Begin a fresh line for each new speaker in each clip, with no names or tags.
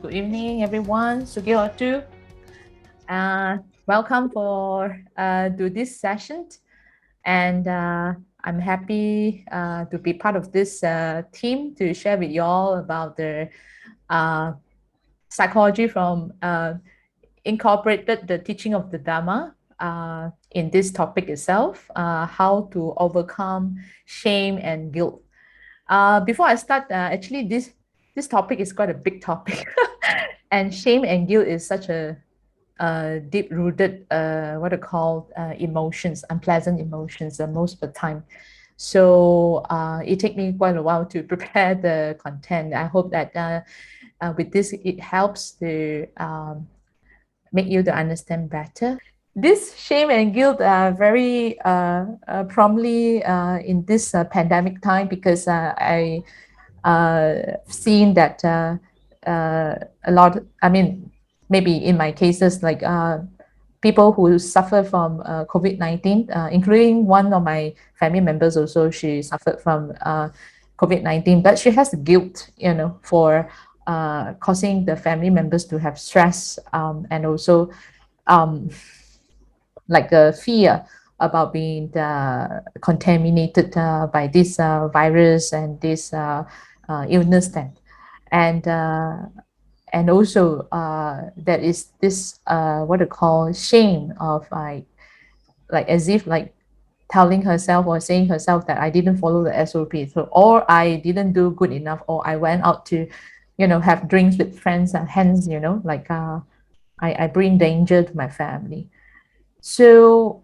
Good evening, everyone. PSY02. Welcome for to this session, and I'm happy to be part of this team to share with you all about the uh, psychology from incorporated the teaching of the Dhamma in this topic itself, how to overcome shame and guilt. Before I start, actually, this topic is quite a big topic, and shame and guilt is such a deep-rooted, what I call emotions, unpleasant emotions, most of the time. So it took me quite a while to prepare the content. I hope that with this, it helps to make you to understand better. This shame and guilt are very promptly in this pandemic time because I seen that a lot, I mean, maybe in my cases, like people who suffer from COVID-19, including one of my family members also, she suffered from COVID-19, but she has guilt, for causing the family members to have stress and also like a fear about being contaminated by this virus and this illness then. And also there is this what I call shame of like as if like telling herself or saying herself that I didn't follow the SOP, so or I didn't do good enough, or I went out to have drinks with friends, and hence like I bring danger to my family. So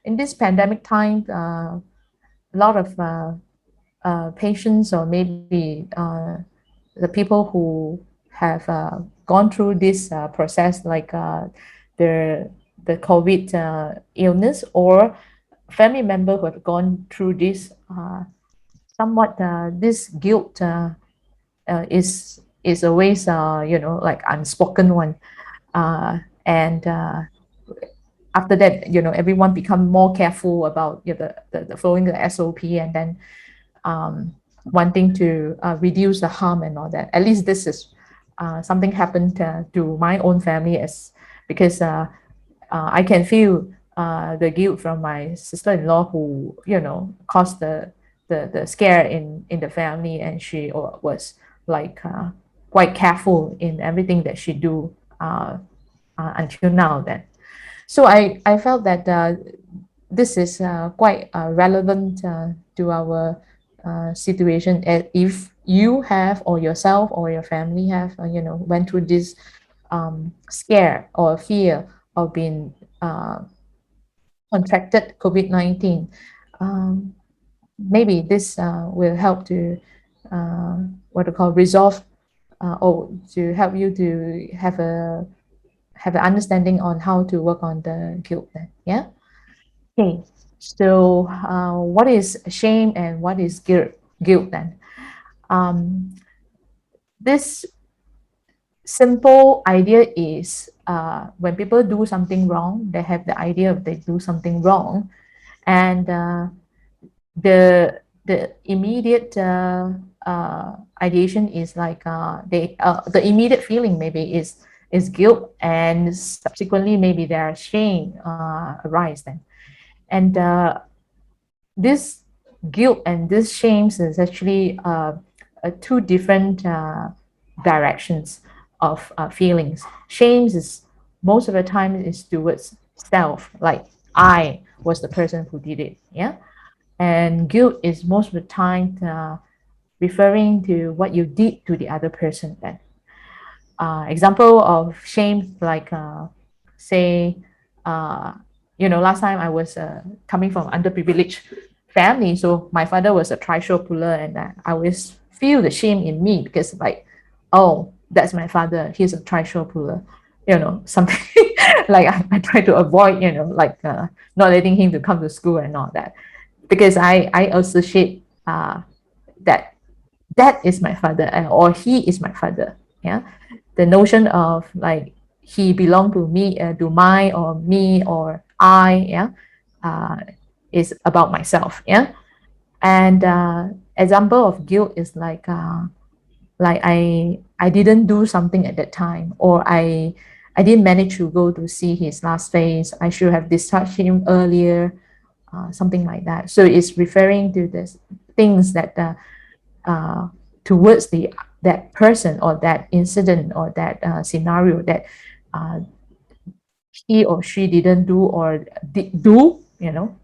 in this pandemic time, a lot of patients, or maybe the people who have gone through this process, like the COVID illness, or family member who have gone through this, somewhat this guilt is always like unspoken one, and after that, everyone become more careful about the following the SOP, and then wanting to reduce the harm and all that. At least this is something happened to my own family, as because I can feel the guilt from my sister-in-law, who caused the scare in the family, and she was like quite careful in everything that she do until now. Then, so I felt that this is quite relevant to our situation. If you have, or yourself or your family have, went through this scare or fear of being contracted COVID-19, maybe this will help to what I call resolve, or to help you to have an understanding on how to work on the guilt then. Yeah. Okay. So what is shame and what is guilt then? This simple idea is when people do something wrong, they have the idea of they do something wrong, and the immediate ideation is like the immediate feeling maybe is guilt, and subsequently maybe there are shame arise then. And this guilt and this shame is actually two different directions of feelings. Shame is most of the time is towards self, like I was the person who did it. Yeah. And guilt is most of the time referring to what you did to the other person then. Example of shame, like say last time I was coming from underprivileged family, so my father was a trishaw puller, and I always feel the shame in me, because like, oh, that's my father, he's a trishaw puller, something like I try to avoid, like not letting him to come to school and all that, because I associate that is my father, or he is my father. Yeah. The notion of like he belonged to me, to my, or me, or I, yeah, is about myself. Yeah. And example of guilt is like like I didn't do something at that time, or I didn't manage to go to see his last face. I should have discharged him earlier, something like that. So it's referring to this things that uh, towards the that person or that incident or that scenario that uh, he or she didn't do or did do, you know.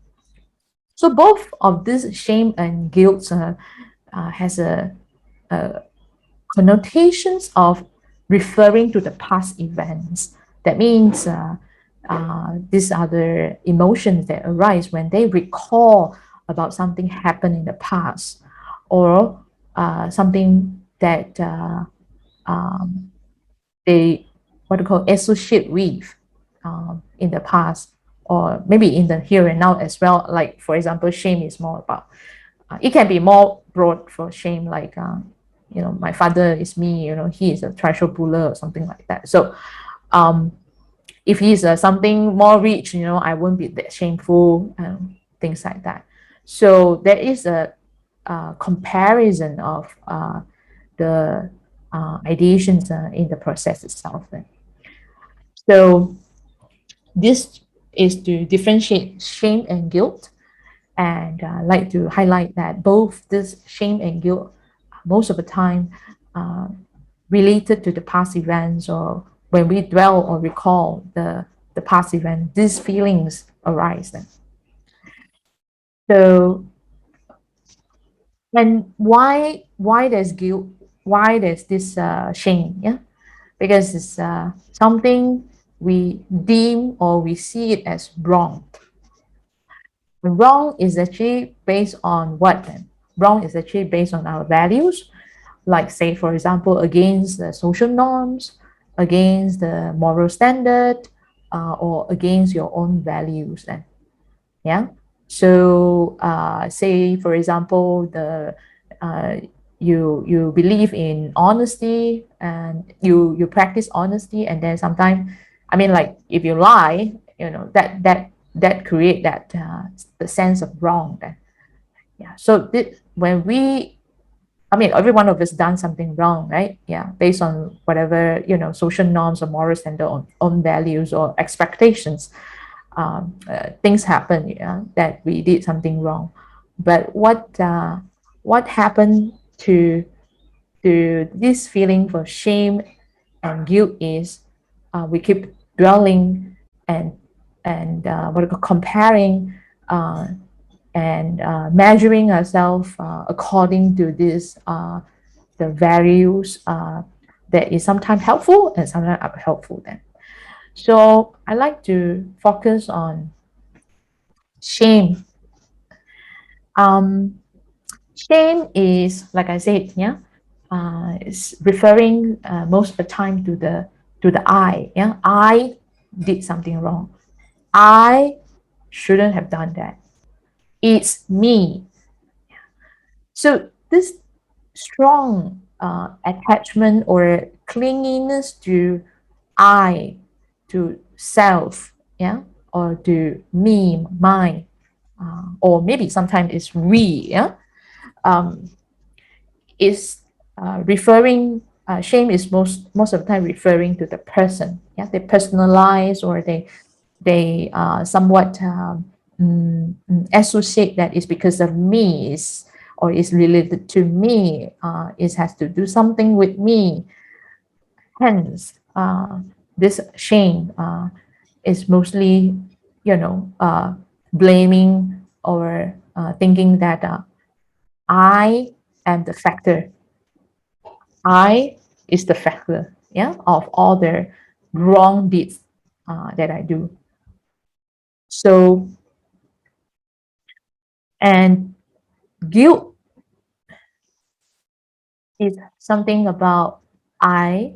So both of this shame and guilt has a connotations of referring to the past events. That means these are the emotions that arise when they recall about something happened in the past, or something that um, they what you call associate with in the past, or maybe in the here and now as well. Like for example, shame is more about it can be more broad for shame, like my father is me, he is a treasure puller or something like that. So um, if he's something more rich, I won't be that shameful, things like that. So there is a comparison of the ideations in the process itself. So this is to differentiate shame and guilt, and I'd like to highlight that both this shame and guilt, most of the time, uh, related to the past events, or when we dwell or recall the past event, these feelings arise then. So, and why there's guilt, why there's this shame? Yeah, because it's something we deem or we see it as wrong. Wrong is actually based on what then? Wrong is actually based on our values, like say, for example, against the social norms, against the moral standard, or against your own values then. Yeah. So say, for example, the you believe in honesty, and you practice honesty, and then sometimes, I mean, like if you lie, that create that the sense of wrong then. Yeah. So when we, I mean, every one of us done something wrong, right? Yeah, based on whatever, social norms or moral standard, on values or expectations. Things happen, yeah, that we did something wrong. But what happened to this feeling for shame and guilt is we keep dwelling and what do you call, comparing uh, and measuring ourselves according to this the values that is sometimes helpful and sometimes unhelpful then. So I like to focus on shame. um, Shame is, like I said, yeah, it's referring most of the time to the I. Yeah, I did something wrong. I shouldn't have done that. It's me. So this strong attachment or clinginess to I, to self, yeah, or to me, mine, or maybe sometimes it's we, yeah, um, is referring. Shame is most of the time referring to the person. Yeah, they personalize, or they somewhat associate that is because of me, is or is related to me. It has to do something with me. Hence, this shame is mostly, blaming, or thinking that I am the factor. I is the factor, yeah, of all the wrong deeds that I do. So, and guilt is something about I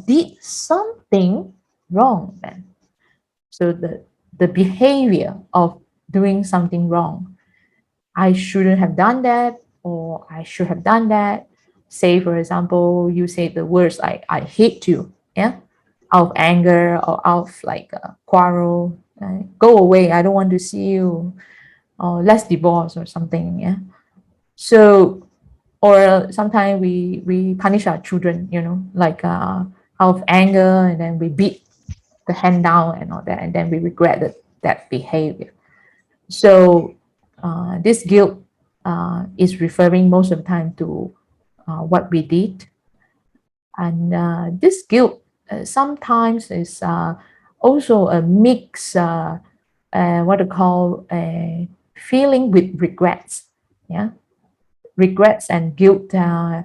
did something wrong then. So the behavior of doing something wrong, I shouldn't have done that, or I should have done that. Say, for example, you say the words like, I hate you, yeah, out of anger, or out of like a quarrel, go away, I don't want to see you, or let's divorce or something, yeah. So or sometimes we punish our children, like out of anger, and then we beat the hand down and all that, and then we regret that behavior. So this guilt is referring most of the time to what we did. And this guilt sometimes is also a mix, what to call a feeling with regrets. Yeah, regrets and guilt some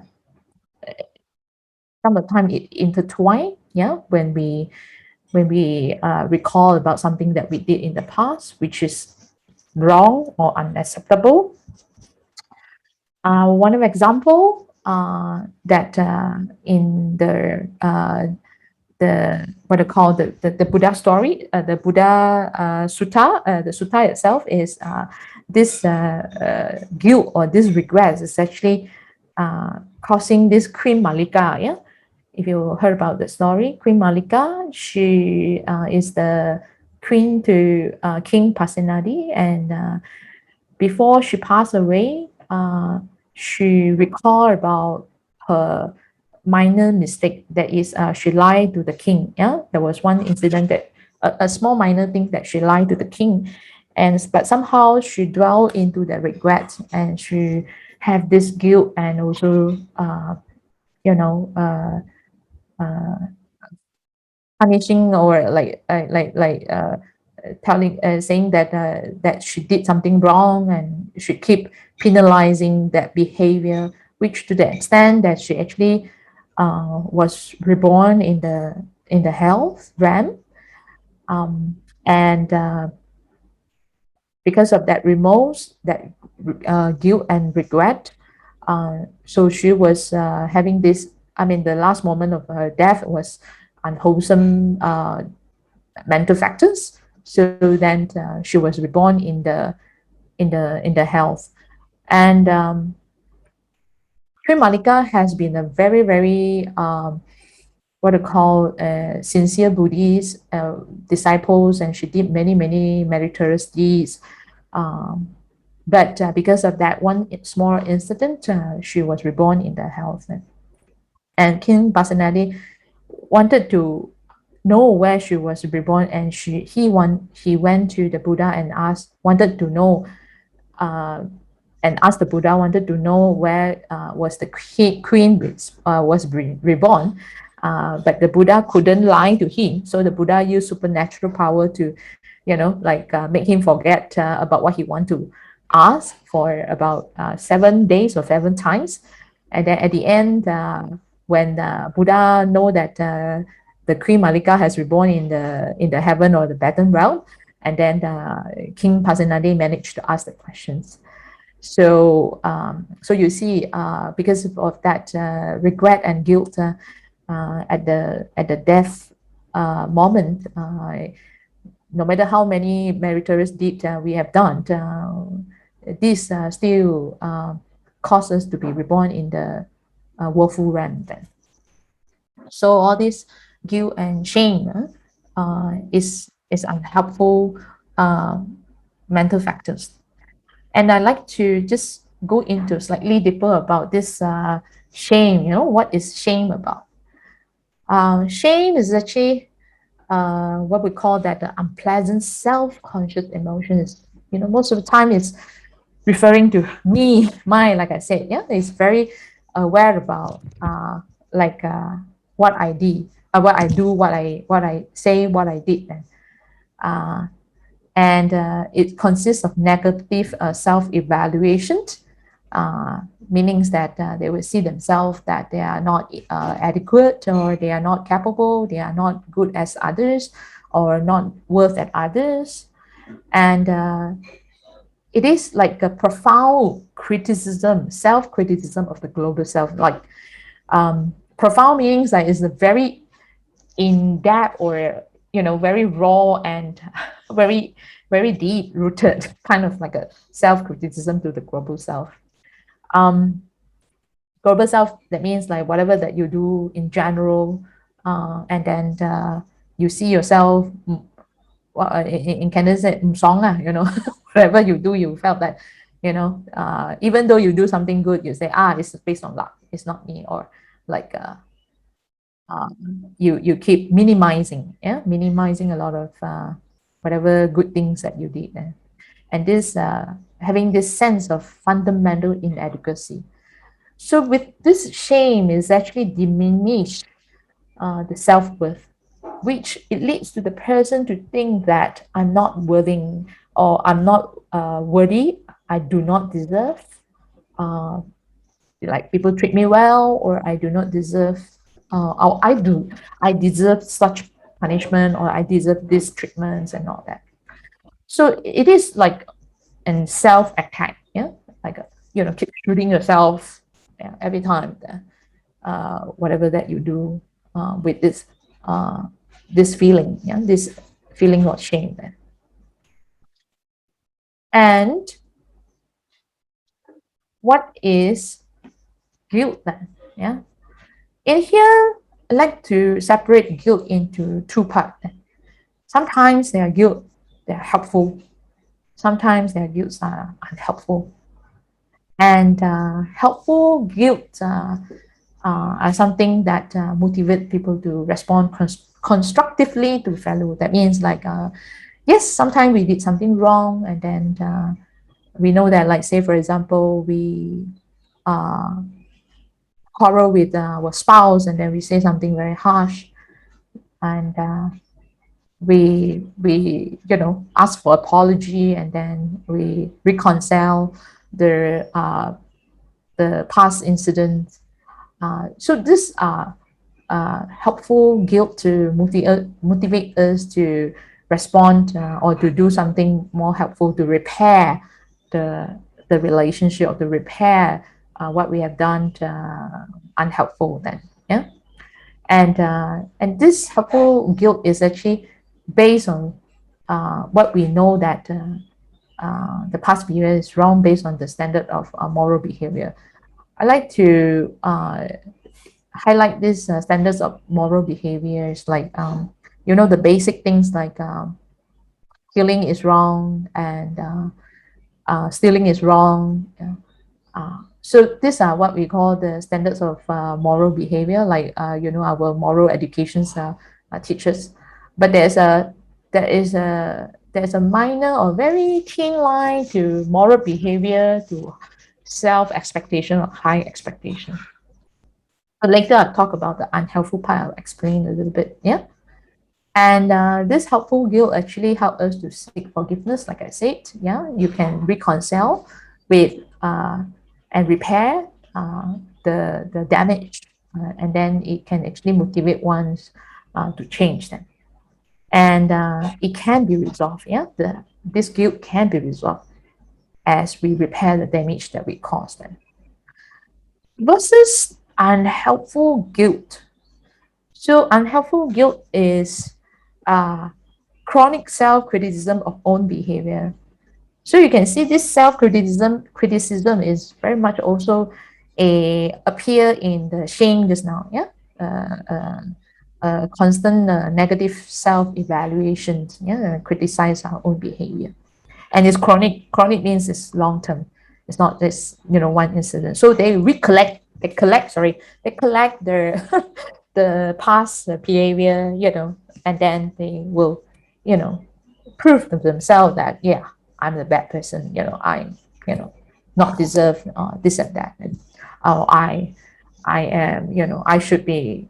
of the time it intertwine. Yeah, when we recall about something that we did in the past, which is wrong or unacceptable. One of example that in the what I call the Buddha story, the Buddha Sutta, the Sutta itself is this guilt or this regret is actually causing this Queen Malika. Yeah, if you heard about the story, Queen Malika, she is the queen to King Pasenadi, and before she passed away, she recalled about her minor mistake. That is, she lied to the king. Yeah, there was one incident that a small minor thing that she lied to the king, and but somehow she dwelled into the regret, and she have this guilt, and also you know punishing, or telling, saying that she did something wrong, and she keep penalizing that behavior, which to the extent that she actually was reborn in the health realm, and because of that remorse, that guilt and regret, so she was having this. I mean, the last moment of her death was unwholesome mental factors. So then she was reborn in the health, and Sri Malika has been a very very what I call sincere Buddhist disciples, and she did many many meritorious deeds. Um, but because of that one small incident, she was reborn in the health. And King Basanadi wanted to know where she was reborn, and he went to the Buddha and wanted to know, uh, and asked the Buddha, wanted to know where was the queen was reborn. But the Buddha couldn't lie to him, so the Buddha used supernatural power to, like make him forget about what he wanted to ask for about 7 days or 7 times. And then at the end, when Buddha know that the Queen Malika has reborn in the heaven or the better realm, and then King Pasenadi managed to ask the questions. So you see, because of that regret and guilt at the death moment, no matter how many meritorious deeds we have done, this still cause us to be reborn in the woeful realm. Then, so all this guilt and shame is unhelpful mental factors. And I like to just go into slightly deeper about this shame. What is shame about? Shame is actually what we call that the unpleasant self-conscious emotions. Most of the time it's referring to me, mine, like I said. Yeah, it's very aware about like what I did, what I do, what I say, what I did. Uh, and it consists of negative self-evaluation, uh, meaning that they will see themselves that they are not adequate, or they are not capable, they are not good as others, or not worth as others. And it is like a profound criticism, self-criticism of the global self. Like profound meanings that is a very in depth, or very raw, and very very deep rooted kind of like a self-criticism to the global self. um Global self, that means like whatever that you do in general, and then you see yourself, in Canada said, whatever you do, you felt that Even though you do something good, you say, it's based on luck, it's not me, or like you keep minimizing a lot of whatever good things that you did. And this having this sense of fundamental inadequacy. So with this shame is actually diminish the self-worth, which it leads to the person to think that I'm not worthy, or I'm not worthy, I do not deserve, uh, like people treat me well, or I do not deserve, or I deserve such punishment, or I deserve these treatments and all that. So it is like an self-attack, yeah, like keep shooting yourself, yeah, every time that, whatever that you do with uh, this feeling, yeah, this feeling of shame. Then. And what is guilt then? Yeah, in here, I like to separate guilt into two parts. Sometimes they are guilt, they are helpful. Sometimes their guilts are unhelpful. And helpful guilt are something that motivate people to respond constructively to fellow. That means like, yes, sometimes we did something wrong, and then we know that, like, say, for example, we uh, quarrel with our spouse, and then we say something very harsh, and we ask for apology, and then we reconcile the past incidents. So this helpful guilt to motivate us to respond, or to do something more helpful to repair the the relationship, or to repair what we have done unhelpful then. Yeah. And this helpful guilt is actually based on what we know that the past behavior is wrong, based on the standard of moral behavior. I like to highlight these standards of moral behaviors, like the basic things like killing is wrong, and stealing is wrong. Yeah. So these are what we call the standards of moral behavior, like our moral educations teachers. But there's a minor or very thin line to moral behavior to self expectation or high expectation. But later I'll talk about the unhelpful part. I'll explain a little bit. Yeah. And this helpful guilt actually help us to seek forgiveness, like I said. Yeah, you can reconcile with and repair the damage, and then it can actually motivate one to change them, and it can be resolved. Yeah, this guilt can be resolved as we repair the damage that we caused them. Versus unhelpful guilt. So unhelpful guilt is chronic self-criticism of own behavior. So you can see this criticism is very much also appear in the shame just now. Yeah, constant negative self-evaluation. Yeah, criticize our own behavior, and it's chronic. Chronic means it's long term. It's not this one incident. So they collect their the past behavior, and then they will, prove to themselves that, yeah, I'm the bad person, I, not deserve this and that, and I am, I should be,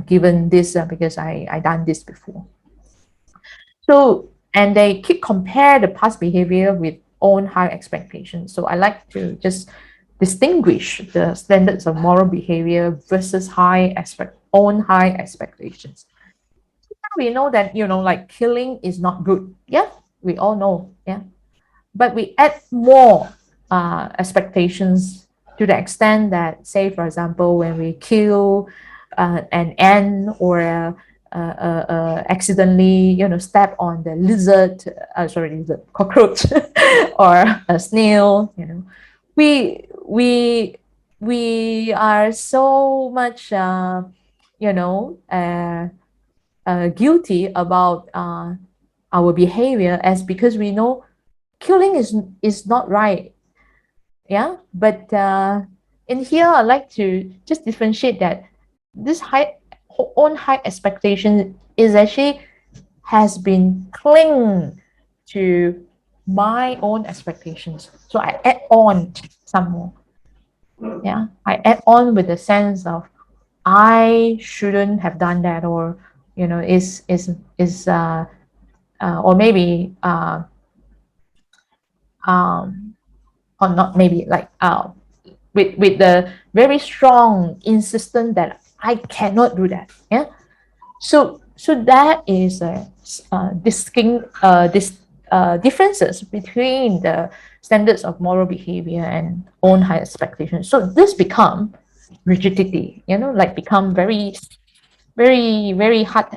given this because I done this before. So, and they keep compare the past behavior with own high expectations. So I like to just distinguish the standards of moral behavior versus own high expectations. We know that, like killing is not good. Yeah, we all know. Yeah. But we add more expectations to the extent that, say, for example, when we kill an ant, or accidentally, step on the lizard, cockroach, or a snail, we are so much, guilty about our behavior, as because we know killing is not right. Yeah, but in here I like to just differentiate that this own high expectation is actually has been cling to my own expectations. So I add on some more. Yeah, I add on with the sense of I shouldn't have done that, or or maybe um, or not maybe like with the very strong insistence that I cannot do that. Yeah. So that is differences between the standards of moral behavior and own high expectations. So this become rigidity, like become very, very, very hard,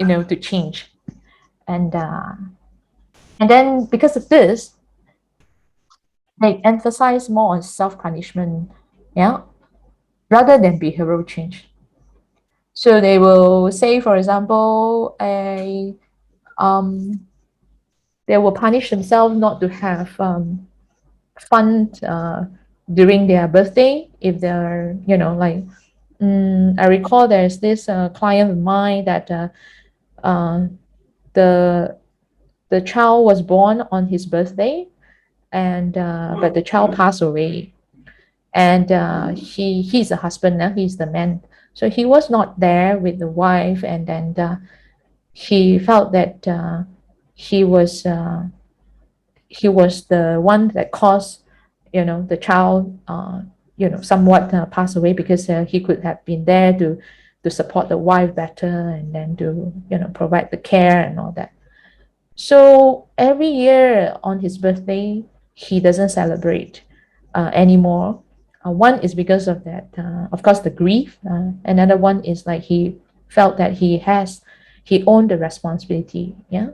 to change. And then because of this, they emphasize more on self-punishment, yeah, rather than behavioral change. So they will say, for example, a they will punish themselves not to have fun during their birthday if they're, like I recall there's this client of mine that uh, the the child was born on his birthday, and but the child passed away, and he's a husband now, he's the man, so he was not there with the wife, and then he felt that he was uh, he was the one that caused, the child somewhat pass away, because he could have been there to support the wife better, and then to provide the care and all that. So every year on his birthday, he doesn't celebrate anymore. One is because of that, of course, the grief. Another one is like he felt that he owned the responsibility, yeah,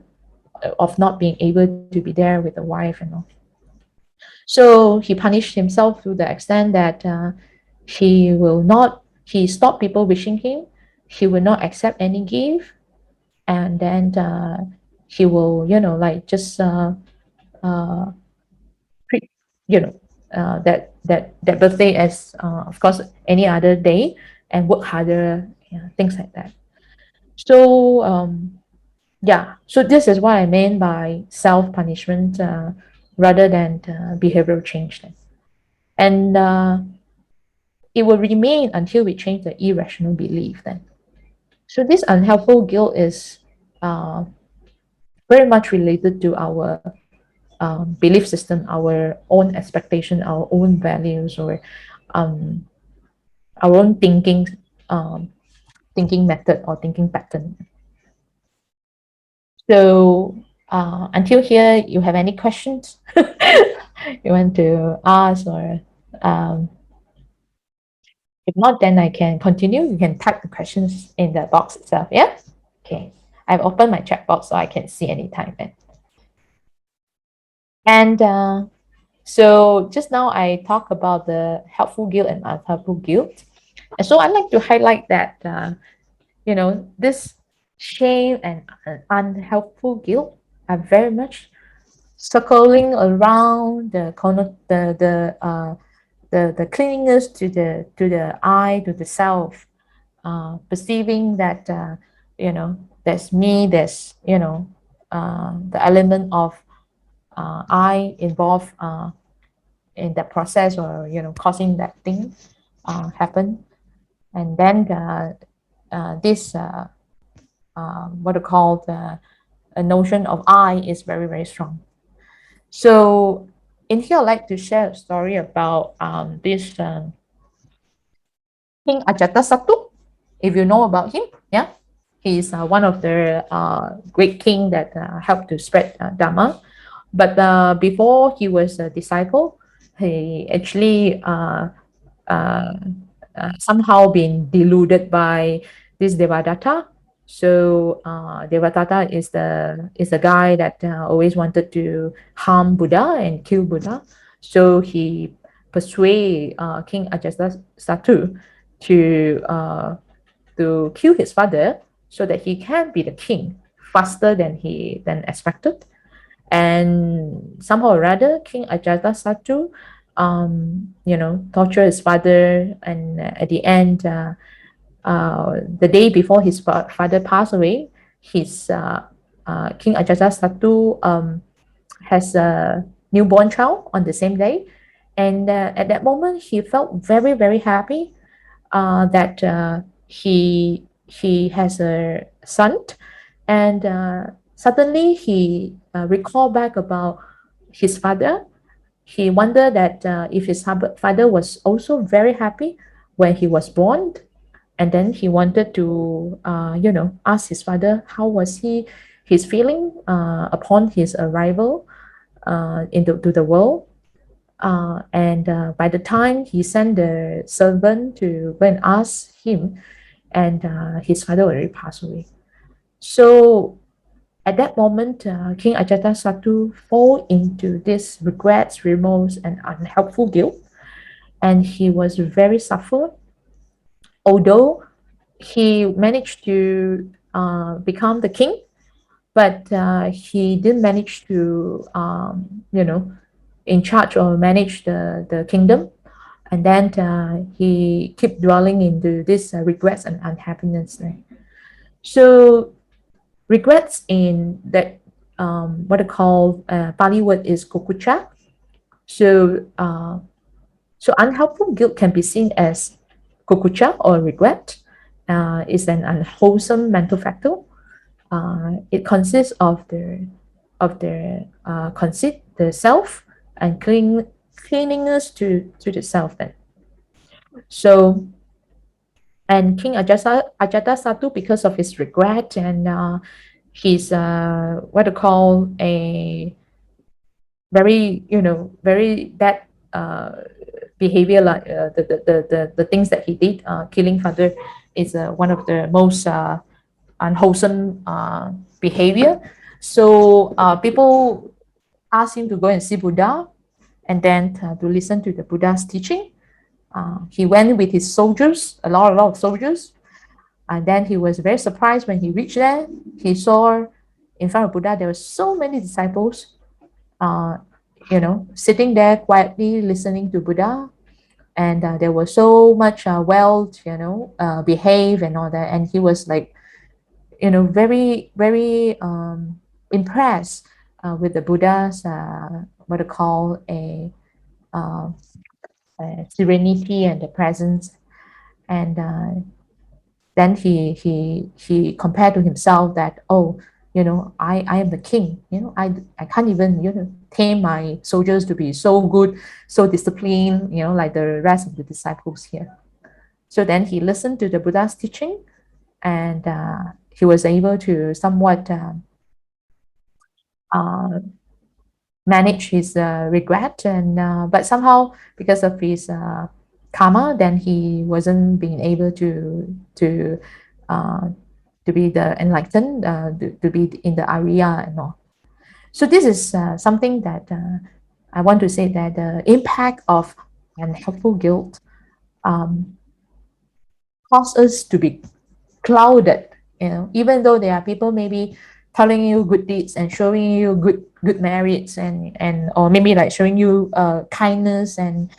of not being able to be there with the wife and all. So he punished himself to the extent that he stopped people wishing him. He will not accept any gift. And then he will, like just uh, treat, that birthday as, of course, any other day, and work harder, yeah, things like that. So, yeah, so this is what I mean by self-punishment rather than behavioral change. Then. And it will remain until we change the irrational belief then. So this unhelpful guilt is uh, very much related to our belief system, our own expectation, our own values, or um, our own um, thinking method or thinking pattern. So until here, you have any questions you want to ask, or um, if not, then I can continue. You can type the questions in the box itself. Yeah. Okay. I've opened my chat box so I can see anytime then. And so just now I talked about the helpful guilt and unhelpful guilt. And so I'd like to highlight that, this shame and unhelpful guilt are very much circling around the cleanliness to the I, to the self, perceiving that there's me, there's the element of I involved in that process, or causing that thing happen. And then this what to call the a notion of I is very, very strong. So in here I'd like to share a story about this King Ajatasattu, if you know about him. Yeah, he's one of the great king that helped to spread Dhamma. But before he was a disciple, he actually uh, somehow been deluded by this Devadatta. So Devadatta is the guy that always wanted to harm Buddha and kill Buddha. So he persuade King Ajatasattu to kill his father so that he can be the king faster than expected. And somehow or rather, King Ajatasattu, torture his father, and at the end, the day before his father passed away, his King Ajatasattu has a newborn child on the same day, and at that moment, he felt very, very happy that he has a son, and suddenly he recalled back about his father. He wondered that if his father was also very happy when he was born, and then he wanted to ask his father how was his feeling upon his arrival into the world. And by the time he sent the servant to go and ask him, and his father already passed away. So at that moment, King Ajatasattu fall into this regrets, remorse, and unhelpful guilt, and he was very suffer. Although he managed to become the king, but he didn't manage to, in charge or manage the kingdom. And then he kept dwelling into this regrets and unhappiness. Right? So regrets in that what I call Pali word is kokucha. So so unhelpful guilt can be seen as kokucha or regret. Is an unwholesome mental factor. It consists of the conceit, the self, and cleanliness to the self. Then so and King Ajatasattu, because of his regret and his what to call a very very bad behavior, like the things that he did, killing father is one of the most unwholesome behavior. So people asked him to go and see Buddha, and then to listen to the Buddha's teaching. He went with his soldiers, a lot of soldiers, and then he was very surprised when he reached there. He saw in front of Buddha there were so many disciples, uh, sitting there quietly listening to Buddha, and there was so much wealth, behave and all that, and he was like, very, very impressed with the Buddha's what I call uh, a serenity and the presence, and then he compared to himself that, oh, I am the king. I can't even tame my soldiers to be so good, so disciplined, like the rest of the disciples here. So then he listened to the Buddha's teaching, and he was able to somewhat uh, manage his regret, and but somehow because of his karma, then he wasn't being able uh, to be the enlightened, to be in the Arya and all. So this is something that I want to say, that the impact of unhelpful guilt um, cause us to be clouded. Even though there are people maybe telling you good deeds and showing you good merits, and or maybe like showing you kindness and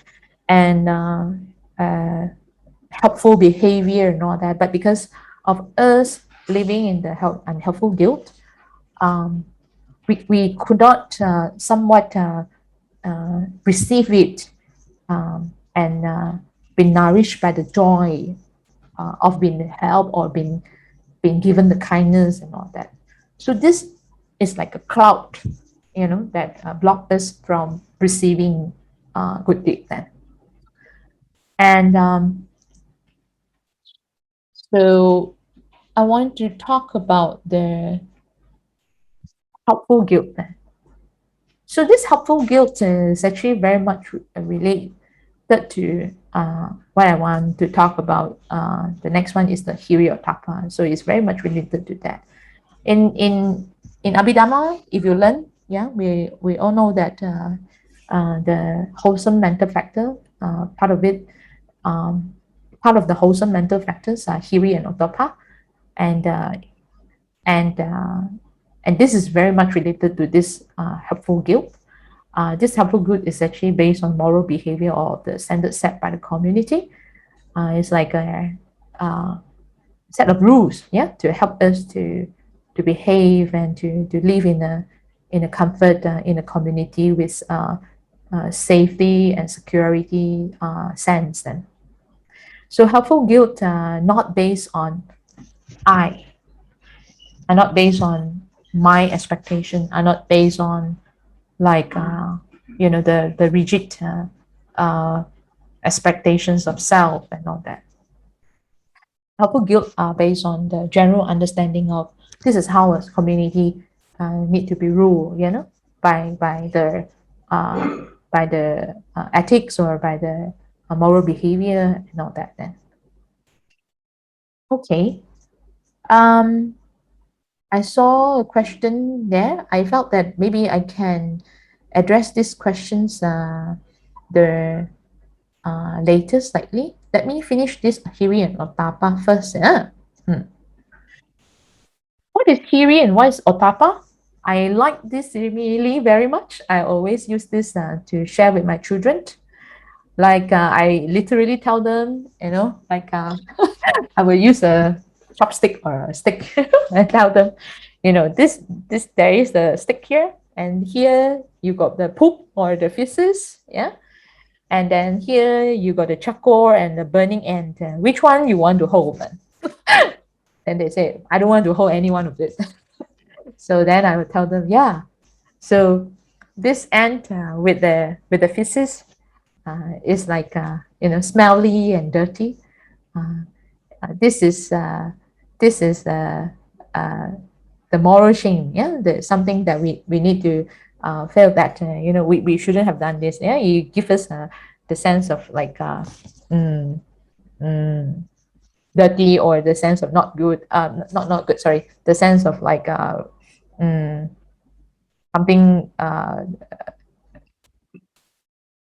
helpful behavior and all that, but because of us living in the unhelpful guilt, um, we could not somewhat receive it, and be nourished by the joy of being helped or being given the kindness and all that. So this is like a cloud, that block us from receiving good deeds. Then, and so I want to talk about the helpful guilt. Then. So this helpful guilt is actually very much related to what I want to talk about. The next one is the hiri or tapa. So it's very much related to that. In Abhidhamma, if you learn, yeah, we all know that the wholesome mental factor, part of it, part of the wholesome mental factors are hiri and ottappa, and uh, and uh, And this is very much related to this helpful guilt. This helpful guilt is actually based on moral behavior or the standards set by the community. It's like a set of rules, yeah, to help us to behave and to live in a comfort in a community with safety and security sense. Then, so helpful guilt not based on I, are not based on my expectation, are not based on like the rigid uh, expectations of self and all that. Helpful guilt are based on the general understanding of this is how a community need to be ruled, uh, by the ethics or by the moral behavior and all that. Then, okay. Um, I saw a question there. I felt that maybe I can address these questions the later slightly. Let me finish this Hiri and Otapa first. What is Hiri and what is Otapa? I like this really very much. I always use this to share with my children. Like I literally tell them, like I will use a chopstick or a stick and tell them, this there is the stick here, and here you got the poop or the feces, yeah, and then here you got the charcoal and the burning end. Which one you want to hold? Then they say, I don't want to hold any one of it. So then I would tell them, yeah. So this ant with the feces is like smelly and dirty. Uh, this is the moral shame. Yeah, something that we need to feel that we shouldn't have done this. Yeah, you give us the sense of like mm, mm, dirty, or the sense of not good. Not good. Sorry, the sense of like mm, something.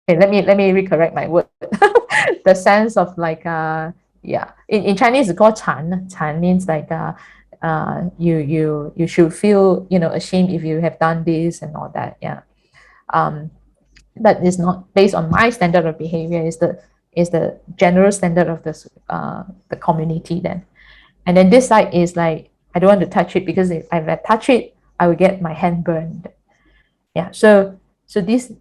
Okay, let me recorrect my word. The sense of like yeah, in Chinese it's called chan. Chan means like you should feel ashamed if you have done this and all that. Yeah. Um, but it's not based on my standard of behavior. Is the general standard of the community then. And then this side is like I don't want to touch it, because if I touch it, I will get my hand burned. Yeah, so this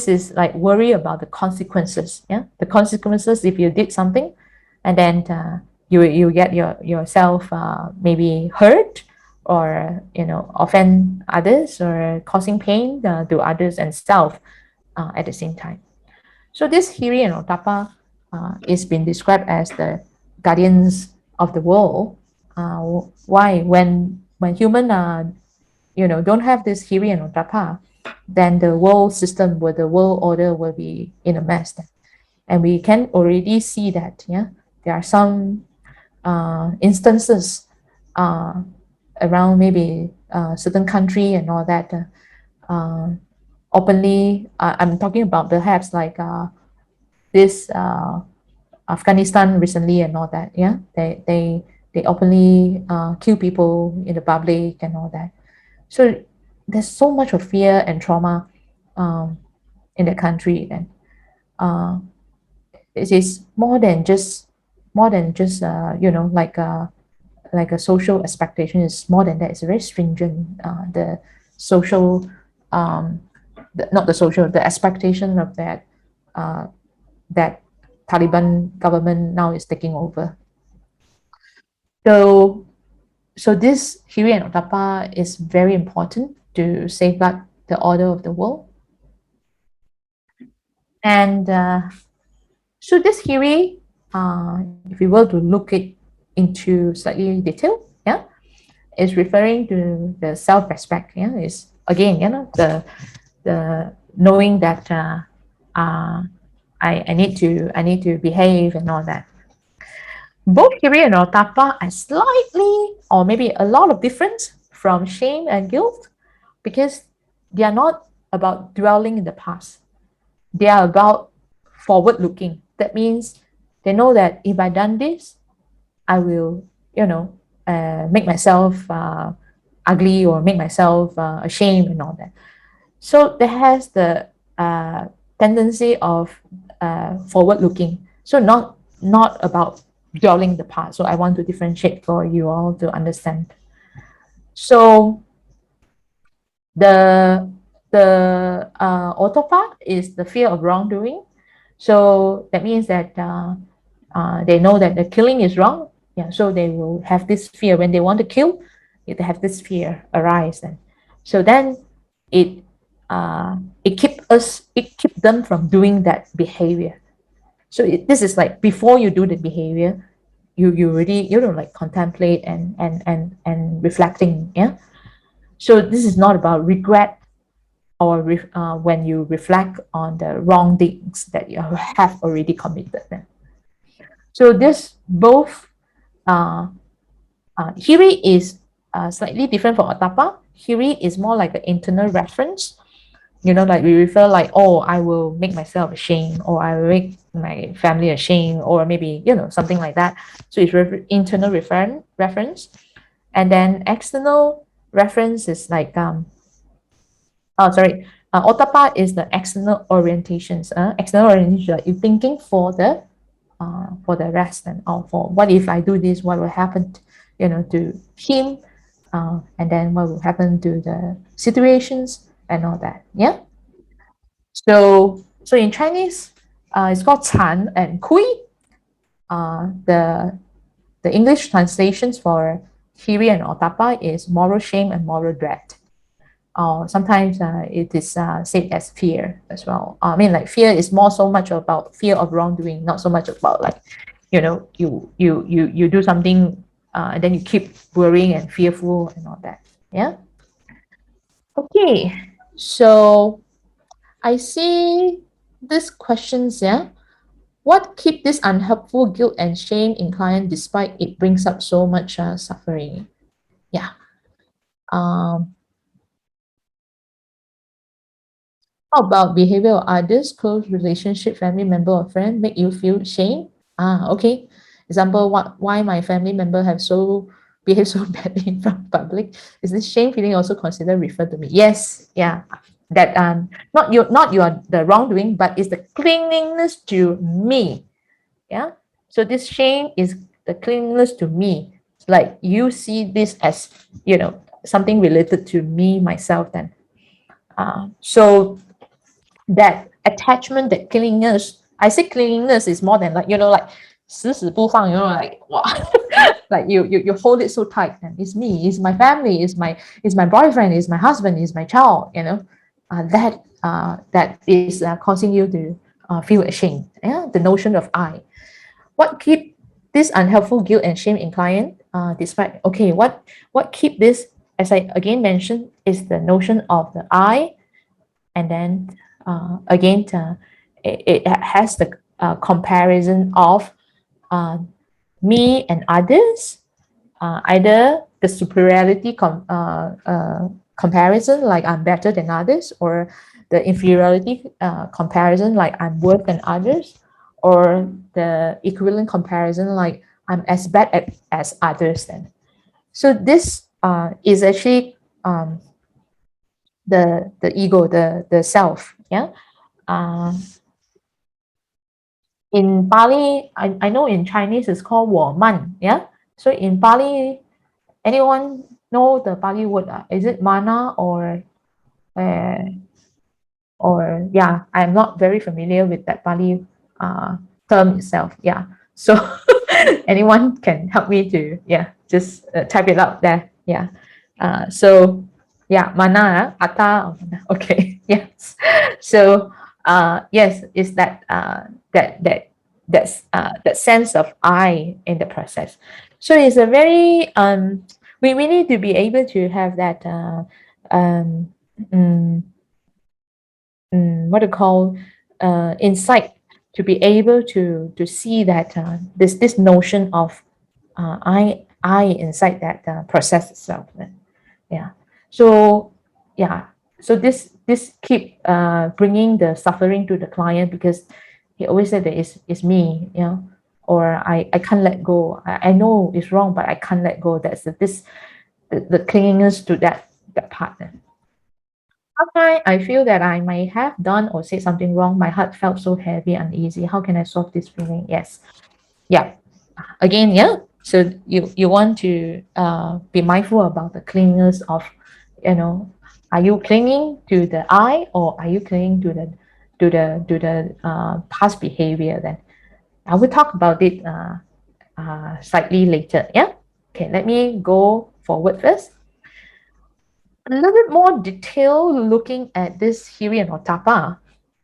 is like worry about the consequences. Yeah, the consequences if you did something, and then you get yourself maybe hurt, or offend others, or causing pain to others and self at the same time. So this Hiri and Otapa is been described as the guardians of the world. Why? When human don't have this Hiri and Otapa, then the world system, the world order will be in a mess. And we can already see that, yeah, there are some instances around maybe certain country and all that openly. I'm talking about perhaps like this Afghanistan recently and all that. Yeah, they openly kill people in the public and all that. So there's so much of fear and trauma in the country. Then uh, it is more than just like a social expectation. Is more than that. It's very stringent. The social, not the social, the expectation of uh, that Taliban government now is taking over. So this Hiri and Otapa is very important to safeguard the order of the world. And so this Hiri, if we were to look it into slightly detail, yeah, is referring to the self-respect. Yeah, is again, the knowing that I need to behave and all that. Both Hiri and Otapa are slightly, or maybe a lot of difference from shame and guilt, because they are not about dwelling in the past. They are about forward looking. That means they know that if I done this, I will, make myself ugly or make myself ashamed and all that. So that has the tendency of forward looking. So not about dwelling the past. So I want to differentiate for you all to understand. So the autopart is the fear of wrongdoing. So that means that they know that the killing is wrong. Yeah, so they will have this fear when they want to kill. They have this fear arise, then. So then it it keep them from doing that behavior. So this is like before you do the behavior, you already like contemplate and reflecting. Yeah. So this is not about regret or when you reflect on the wrong things that you have already committed. Then. So this both Hiri is slightly different from Atapa. Hiri is more like an internal reference. Like we refer like, oh, I will make myself ashamed, or I will make my family ashamed, or maybe, something like that. So it's internal reference. And then external reference is like, Otapa is the external orientations. External orientation, like you're thinking for the rest, and or for what if I do this, what will happen, to him, and then what will happen to the situations and all that. Yeah. So in Chinese, it's called Chan and Kui. The English translations for Hiri and Otapa is moral shame and moral dread. Sometimes it is said as fear as well. I mean, like fear is more so much about fear of wrongdoing, not so much about like, you do something and then you keep worrying and fearful and all that. Yeah. Okay. So I see these questions. Yeah. What keep this unhelpful guilt and shame in client despite it brings up so much suffering? Yeah. How about behavior of others, close relationship, family member or friend make you feel shame? Okay. Example, why my family member have so behave so badly in front of public? Is this shame feeling also considered referred to me? Yes, yeah. That not your the wrongdoing, but it's the clinginess to me. Yeah. So this shame is the clinginess to me. Like you see this as something related to me myself. Then, so that attachment, that clinginess. I say clinginess is more than like, like 死死不放, like wow, like you hold it so tight. And it's me, it's my family, it's my boyfriend, it's my husband, it's my child, that is causing you to feel ashamed. Yeah, the notion of I. What keep this unhelpful guilt and shame in client? Despite okay, what keep this, as I again mentioned, is the notion of the I, and then again, it has the comparison of me and others, either the superiority comparison, like I'm better than others, or the inferiority comparison, like I'm worse than others, or the equivalent comparison, like I'm as bad as others. Then, so this is actually the ego, the self. Yeah. Uh, in Bali, I know in Chinese it's called 我慢. Yeah. So in Bali, anyone know the Bali word? Is it mana uh, or yeah? I'm not very familiar with that Bali term itself. Yeah. So anyone can help me to just type it out there. Yeah. So yeah, mana, atta, okay, yes. So yes, is that that sense of I in the process. So it's a very we need to be able to have that um, mm, what to call insight, to be able to see that this notion of I inside that process itself. Yeah. So yeah. So this keep bringing the suffering to the client, because he always said that it's me, or I can't let go. I know it's wrong, but I can't let go. That's this the clinginess to that partner. Sometimes I feel that I may have done or said something wrong. My heart felt so heavy, uneasy. How can I solve this feeling? Yes. Yeah. Again, yeah. So you want to be mindful about the clinginess of, you know, are you clinging to the I, or are you clinging to the past behavior? Then I will talk about it slightly later. Yeah. Okay. Let me go forward first. A little bit more detail looking at this Hiri or Tapa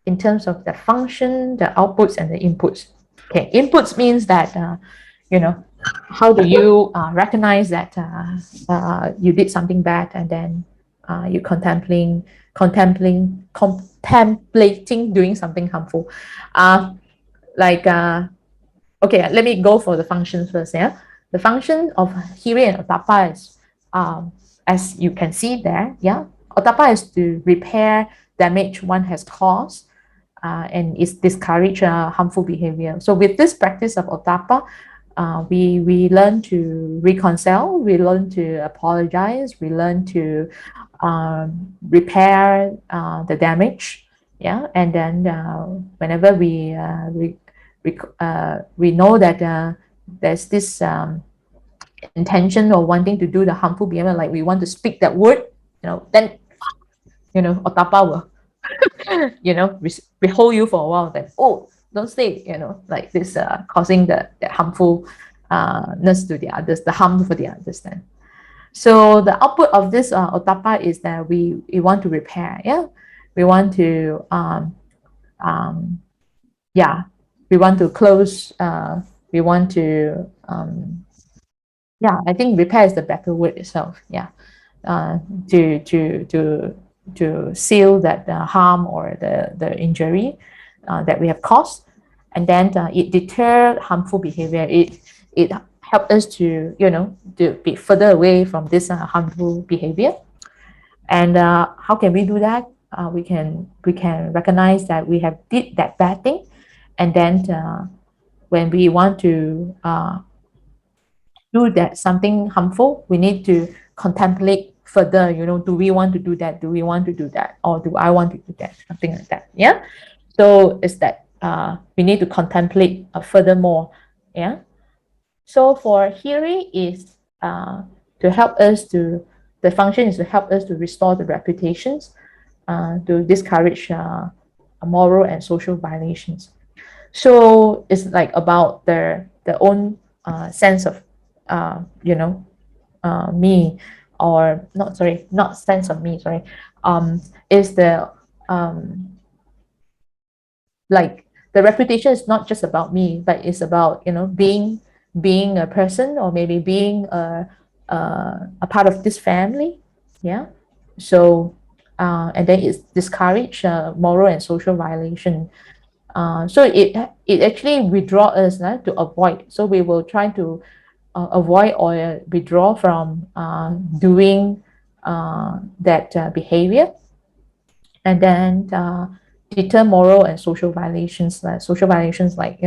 in terms of the function, the outputs, and the inputs. Okay, inputs means that you know, how do you recognize that you did something bad, and then you contemplating doing something harmful. Like Okay, let me go for the functions first. Yeah, the function of Hiri and Otapa is, as you can see there. Yeah, Otapa is to repair damage one has caused, and is discourage harmful behavior. So with this practice of Otapa, we learn to reconcile, we learn to apologize, we learn to repair the damage. Yeah, and then whenever we know that there's this intention or wanting to do the harmful behavior, like we want to speak that word, then Otapa will withhold you for a while. That, oh, don't say, like this, causing the harmful ness to the others, the harm for the others. Then, so the output of this Otapa is that we want to repair. Yeah, we want to yeah, we want to close, we want to yeah, I think repair is the better word itself. Yeah, uh, to to to to seal that harm or the injury that we have caused, and then it deter harmful behavior. It helps us to to be further away from this harmful behavior. And how can we do that? We can recognize that we have did that bad thing, and then when we want to do that something harmful, we need to contemplate further. Do we want to do that? Do we want to do that? Or do I want to do that? Something like that. Yeah. So it's that we need to contemplate furthermore. Yeah. So for Hiri is to help us to, the function is to help us to restore the reputations, to discourage moral and social violations. So it's like about their own sense of me, or not, sorry, not sense of me, sorry, is the like the reputation is not just about me, but it's about being a person, or maybe being a part of this family. Yeah. So and then it's discourage moral and social violation. So it actually withdraw us to avoid. So we will try to avoid or withdraw from doing that behavior, and then deter moral and social violations. Social violations, like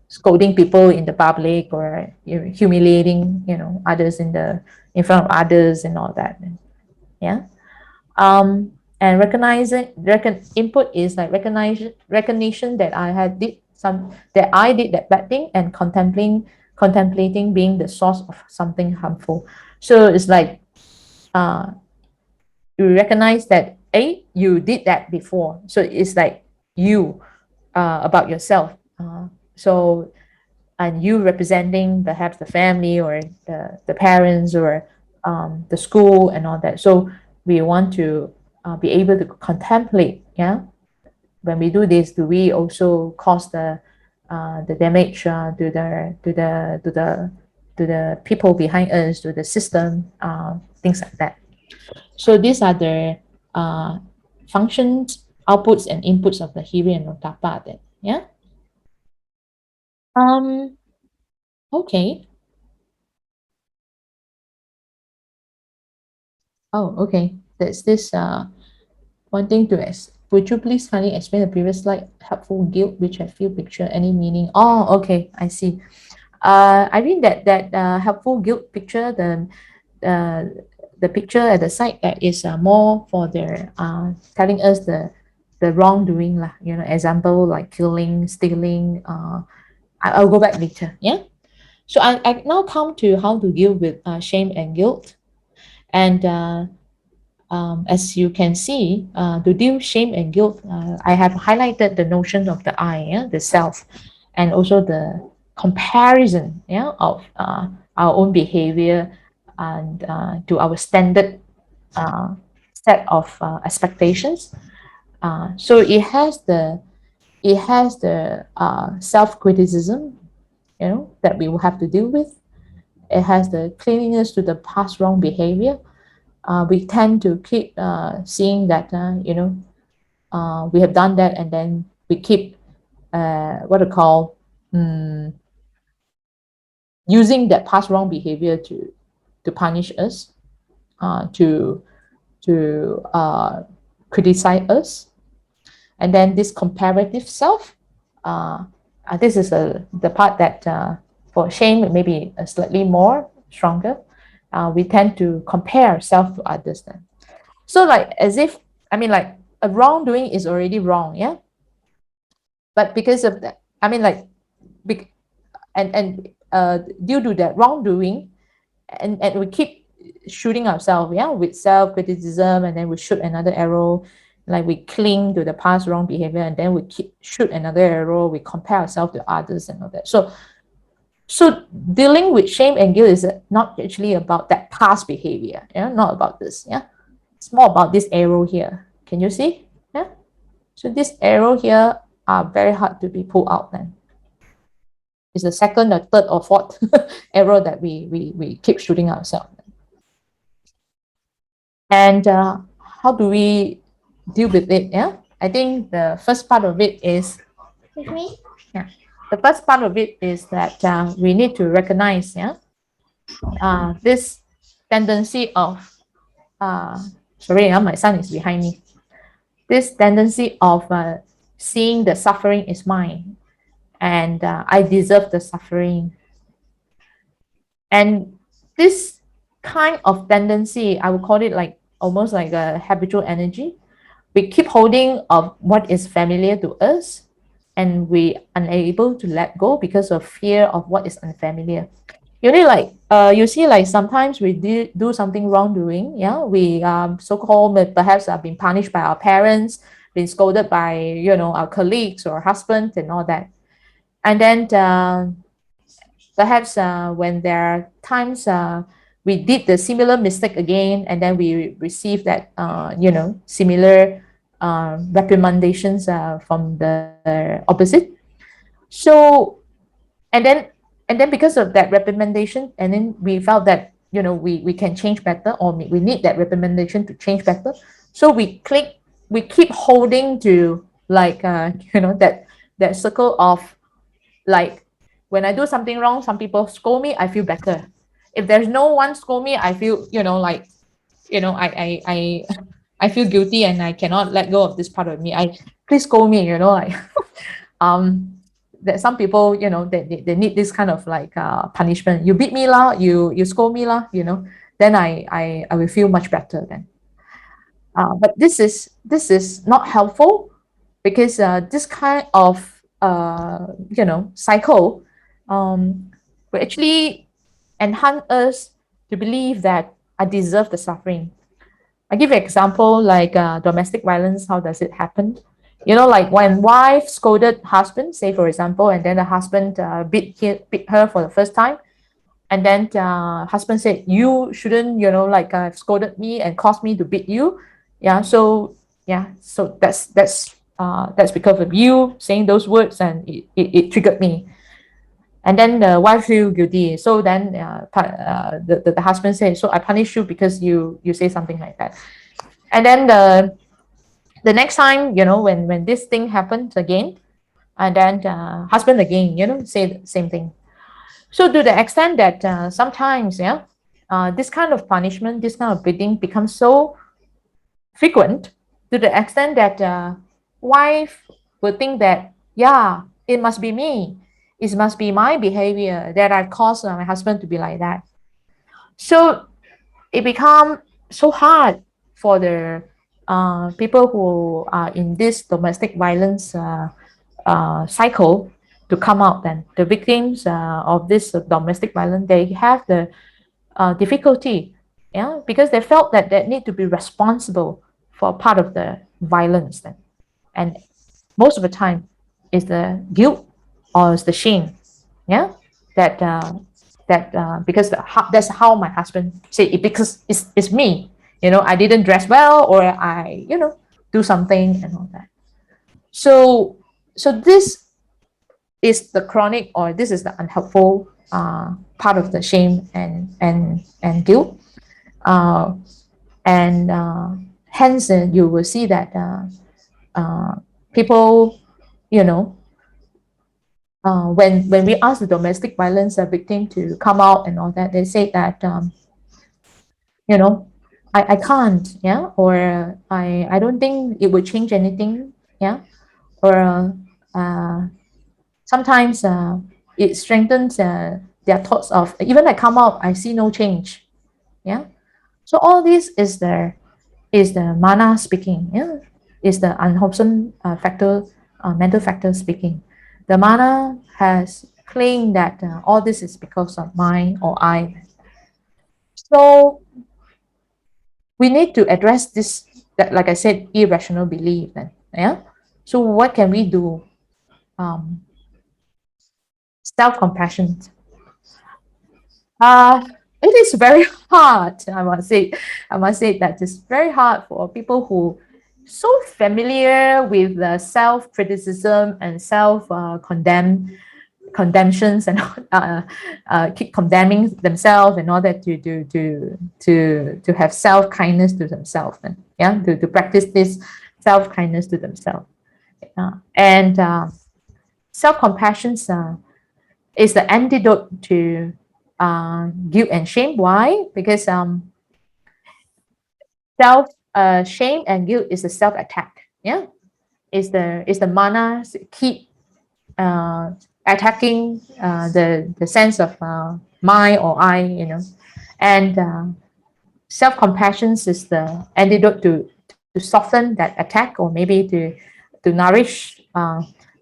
scolding people in the public, or humiliating others in front of others and all that. Yeah. And input is like recognition that I did that bad thing, and contemplating being the source of something harmful. So it's like you recognize that you did that before, so it's like you about yourself. So, and you representing perhaps the family, or the parents, or the school and all that. So we want to be able to contemplate. Yeah, when we do this, do we also cause the damage to the people behind us, to the system, things like that. So these are the functions, outputs, and inputs of the Hiri and Otapa. Then, yeah. Okay. Oh, okay. There's this one thing to ask. Would you please kindly explain the previous slide, helpful guilt, which I feel picture any meaning? Oh, okay, I see. I mean that helpful guilt picture, uh, the picture at the side that is more for the telling us the wrongdoing lah. You know, example like killing, stealing. I'll go back later. Yeah. So I now come to how to deal with shame and guilt. And as you can see, to deal shame and guilt, I have highlighted the notion of the I, yeah, the self, and also the comparison, yeah, of our own behavior and to our standard set of expectations. So it has the self criticism, you know, that we will have to deal with. It has the cleanliness to the past wrong behavior. We tend to keep seeing that we have done that, and then we keep what I call using that past wrong behavior to punish us, to criticize us. And then this comparative self, uh, this is the part that for shame maybe slightly more stronger. We tend to compare ourselves to others then. So like as if, I mean, like a wrongdoing is already wrong, yeah. But because of that, I mean, like, and due to that wrongdoing, and we keep shooting ourselves, yeah, with self criticism, and then we shoot another arrow, like we cling to the past wrong behavior, and then we keep shoot another arrow. We compare ourselves to others and all that. So dealing with shame and guilt is not actually about that past behavior, yeah, not about this, yeah. It's more about this arrow here. Can you see? Yeah. So this arrow here are very hard to be pulled out then. It's the second or third or fourth arrow that we keep shooting ourselves. And how do we deal with it? Yeah. I think the first part of it is with me. Yeah. The first part of it is that we need to recognize, yeah, this tendency of sorry, my son is behind me. This tendency of seeing the suffering is mine, and I deserve the suffering. And this kind of tendency, I would call it like almost like a habitual energy. We keep holding of what is familiar to us, and we unable to let go because of fear of what is unfamiliar. You know, like you see, like sometimes we do something wrongdoing. Yeah, we so-called perhaps have been punished by our parents, been scolded by our colleagues or husband and all that. And then perhaps when there are times we did the similar mistake again, and then we receive that similar reprimandations from the opposite. So and then because of that reprimandation, and then we felt that we can change better, or we need that reprimandation to change better. So we keep holding to like that circle of, like, when I do something wrong, some people scold me, I feel better. If there's no one scold me, I feel like I I feel guilty, and I cannot let go of this part of me. Please scold me, like um that some people, they need this kind of like punishment. You beat me lah, you scold me lah, then I will feel much better then. But this is not helpful, because this kind of cycle will actually enhance us to believe that I deserve the suffering. I give you an example like domestic violence. How does it happen? Like when wife scolded husband, say for example, and then the husband beat her for the first time, and then husband said, you shouldn't like scolded me and caused me to beat you. So that's because of you saying those words, and it triggered me. And then the wife feel guilty. So then the husband said, so I punish you because you say something like that. And then the next time, when this thing happens again, and then husband again, say the same thing. So to the extent that sometimes, this kind of punishment, this kind of beating becomes so frequent, to the extent that wife will think that, yeah, it must be me. It must be my behavior that I caused my husband to be like that. So it become so hard for the people who are in this domestic violence cycle to come out. Then the victims of this domestic violence, they have the difficulty, yeah, because they felt that they need to be responsible for part of the violence. Then, and most of the time, is the guilt or is the shame, yeah, that because that's how my husband said it, because it's me, I didn't dress well, or I do something and all that. So this is the chronic, or this is the unhelpful part of the shame and guilt, uh, and hence you will see that people, you know when we ask the domestic violence victim to come out and all that, they say that you know I can't, yeah, or I don't think it would change anything, yeah, or sometimes it strengthens their thoughts of, even I come out, I see no change, yeah. So all this is the mana speaking, yeah, is the unwholesome factor, mental factor speaking. The mana has claimed that all this is because of mine or I. So we need to address this, that, like I said, irrational belief. Then, yeah. So what can we do? Um, Self-compassion. Uh, it is very hard. I must say that it's very hard for people who so familiar with the self-criticism and condemnations, and keep condemning themselves and all that, to have self-kindness to themselves, and yeah, to practice this self-kindness to themselves. And self-compassion is the antidote to guilt and shame. Why? Because self shame and guilt is a self attack. Yeah, is the mana keep uh, attacking the sense of my or I, and self compassion is the antidote to soften that attack, or maybe to nourish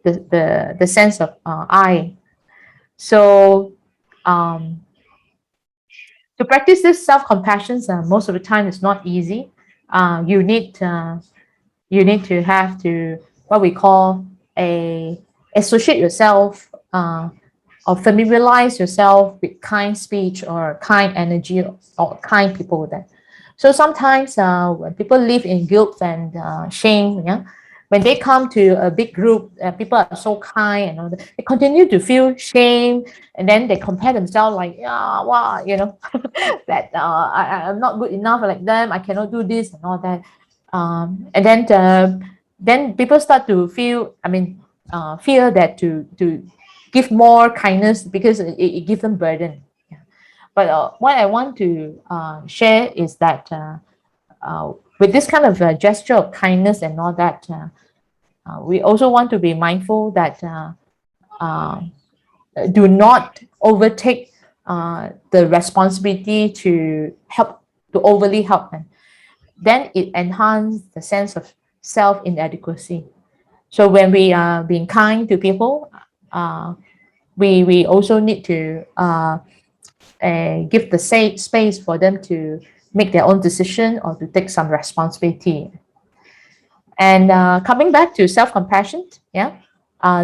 the sense of I. So um, to practice this self-compassion, most of the time it's not easy. You need to have to, what we call, a associate yourself, or familiarize yourself with kind speech or kind energy, or kind people. That so sometimes when people live in guilt and shame, yeah, when they come to a big group, people are so kind and all that, they continue to feel shame, and then they compare themselves like, yeah, wow, that I'm not good enough like them, I cannot do this and all that. And then people start to feel, fear that to give more kindness, because it gives them burden. Yeah. But what I want to share is that with this kind of gesture of kindness and all that, we also want to be mindful that uh, do not overtake the responsibility to help, to overly help them. Then it enhances the sense of self inadequacy. So when we are being kind to people, uh, we also need to give the safe space for them to make their own decision or to take some responsibility. And coming back to self-compassion, yeah,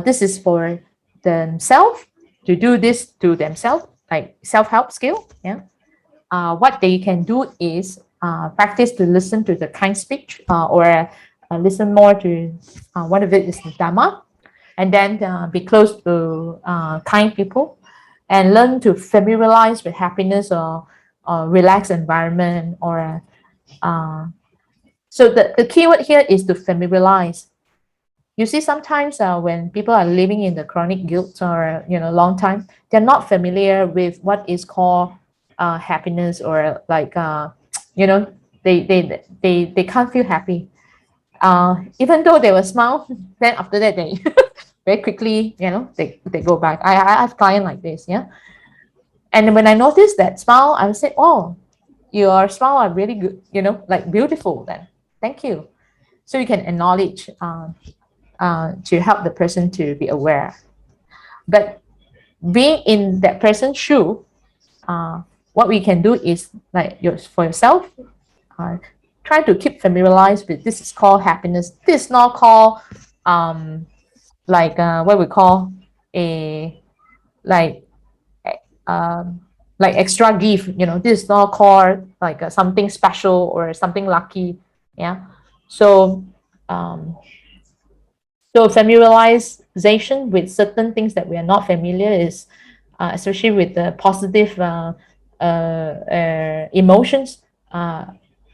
this is for themselves, to do this to themselves, like self-help skill. Yeah, what they can do is practice to listen to the kind speech, or listen more to one of it is the Dhamma, and then be close to kind people, and learn to familiarize with happiness, or relaxed environment, or so the key word here is to familiarize. You see, sometimes when people are living in the chronic guilt, or long time, they're not familiar with what is called happiness, or like you know they can't feel happy, even though they will smile. Then after that, they very quickly, they go back. I have client like this, yeah. And when I notice that smile, I would say, oh, your smile are really good, like beautiful then. Thank you. So you can acknowledge to help the person to be aware. But being in that person's shoe, uh, what we can do is like for yourself, uh, try to keep familiarized with this is called happiness. This is not called what we call a like um, like extra gift. This is not called like something special or something lucky. Yeah. So um, so familiarization with certain things that we are not familiar is, especially with the positive emotions, uh,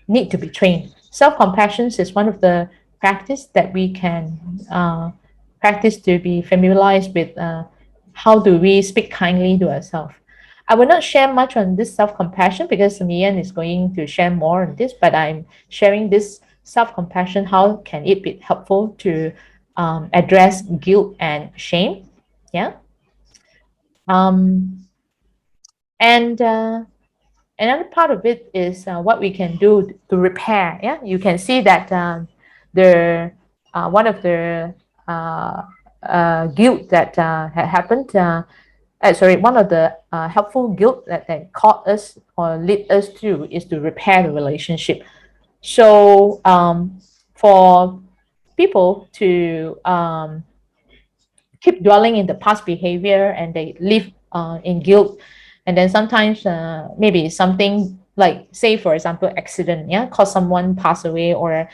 need to be trained. Self-compassion is one of the practice that we can practice to be familiarized with how do we speak kindly to ourselves. I will not share much on this self-compassion because Mian is going to share more on this, but I'm sharing this self-compassion. How can it be helpful to address guilt and shame? Yeah. Um, and Another part of it is what we can do to repair. Yeah, you can see that the one of the uh, guilt that had happened. Sorry, one of the helpful guilt that caught us or lead us to is to repair the relationship. So for people to keep dwelling in the past behavior and they live in guilt, and then sometimes maybe something like, say for example, accident, yeah, cause someone pass away, or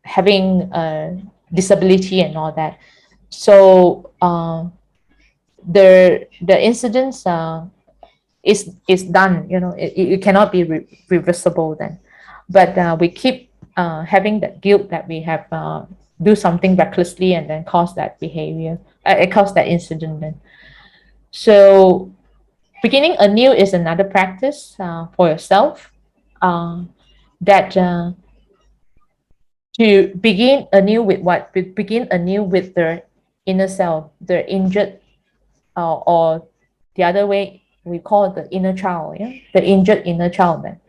having a disability and all that. So the incidents is done. It cannot be reversible then. But we keep having that guilt that we have do something recklessly and then cause that behavior, it caused that incident then. So beginning anew is another practice for yourself, uh, that to begin anew with what? Begin anew with the inner self, the injured, or the other way we call it the inner child, yeah, the injured inner child then.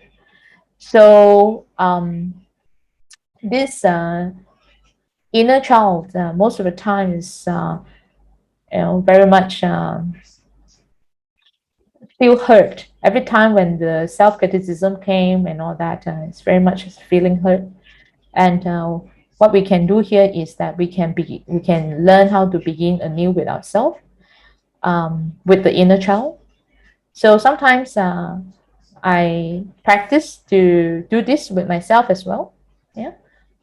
So this inner child most of the time is very much feel hurt every time when the self-criticism came and all that. It's very much feeling hurt. And what we can do here is that we can learn how to begin anew with ourselves, with the inner child. So sometimes I practice to do this with myself as well. Yeah.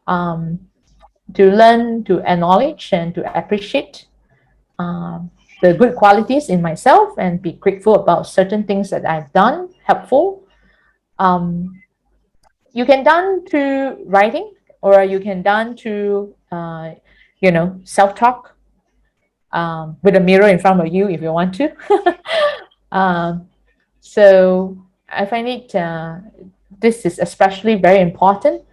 um, to learn to acknowledge and to appreciate um, the good qualities in myself and be grateful about certain things that I've done helpful. Um, you can done through writing, or you can done through self-talk, with a mirror in front of you if you want to. um, so I find it this is especially very important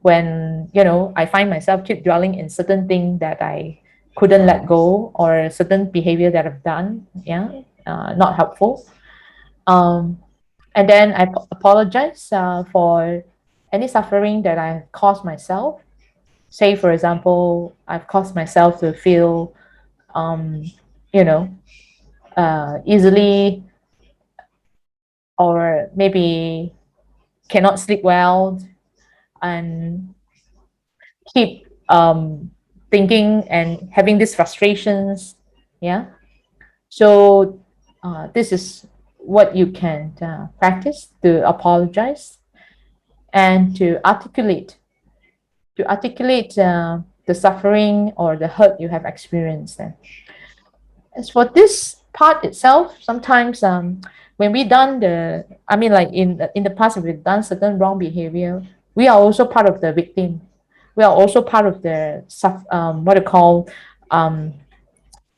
when I find myself keep dwelling in certain thing that I couldn't let go, or certain behavior that I've done, yeah, not helpful. um, and then I apologize for any suffering that I've caused myself. Say for example, I've caused myself to feel um, you know easily, or maybe cannot sleep well, and keep thinking and having these frustrations. Yeah. So this is what you can practice to apologize and to articulate the suffering or the hurt you have experienced. And as for this part itself, sometimes when we done I mean, like in the past, if we've done certain wrong behavior, we are also part of the victim. We are also part of the what I call um,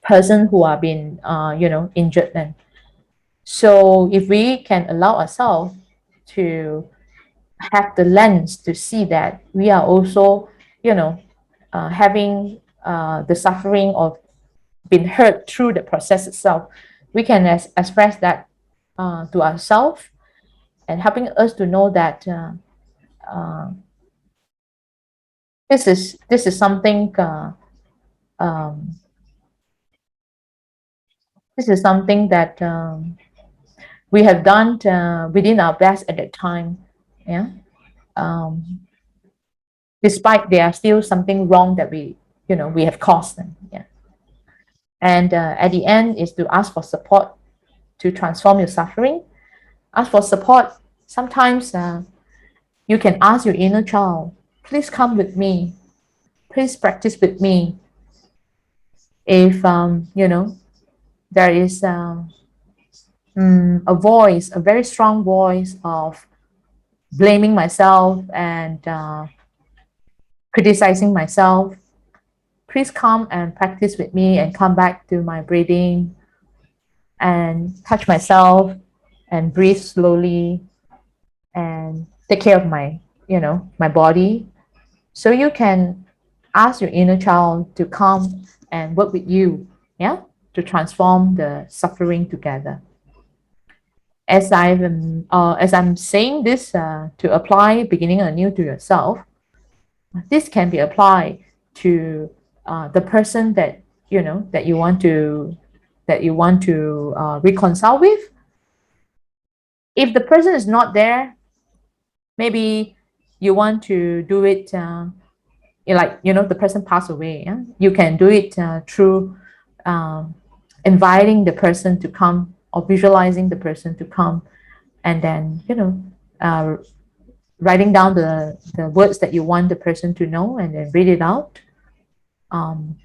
person who are being injured. Then, so if we can allow ourselves to have the lens to see that we are also, having the suffering of been hurt through the process itself, we can express that to ourselves, and helping us to know that uh, this is something um, this is something that we have done within our best at that time. Yeah. Um, Despite there are still something wrong that we have caused them. Yeah. And at the end is to ask for support to transform your suffering. Ask for support. Sometimes you can ask your inner child, please come with me. Please practice with me. If there is a voice, a very strong voice of blaming myself and criticizing myself, please come and practice with me and come back to my breathing and touch myself and breathe slowly and take care of my body. So you can ask your inner child to come and work with you, yeah, to transform the suffering together. As I'm saying this to apply beginning anew to yourself, this can be applied to the person that you want to reconcile with. If the person is not there, maybe you want to do it like the person passed away. Yeah? You can do it through um, inviting the person to come or visualizing the person to come, and then uh, writing down the words that you want the person to know and then read it out. um,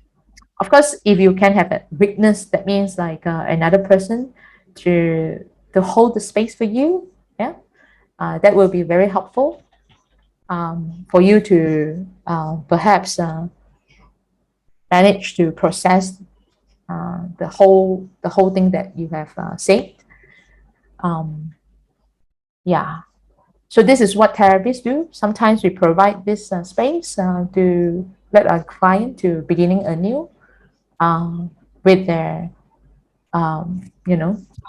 of course, if you can have a witness, that means like another person to hold the space for you. Yeah, that will be very helpful for you to perhaps manage to process the whole thing that you have said. um, yeah. So this is what therapists do. Sometimes we provide this space to let our client to beginning anew with their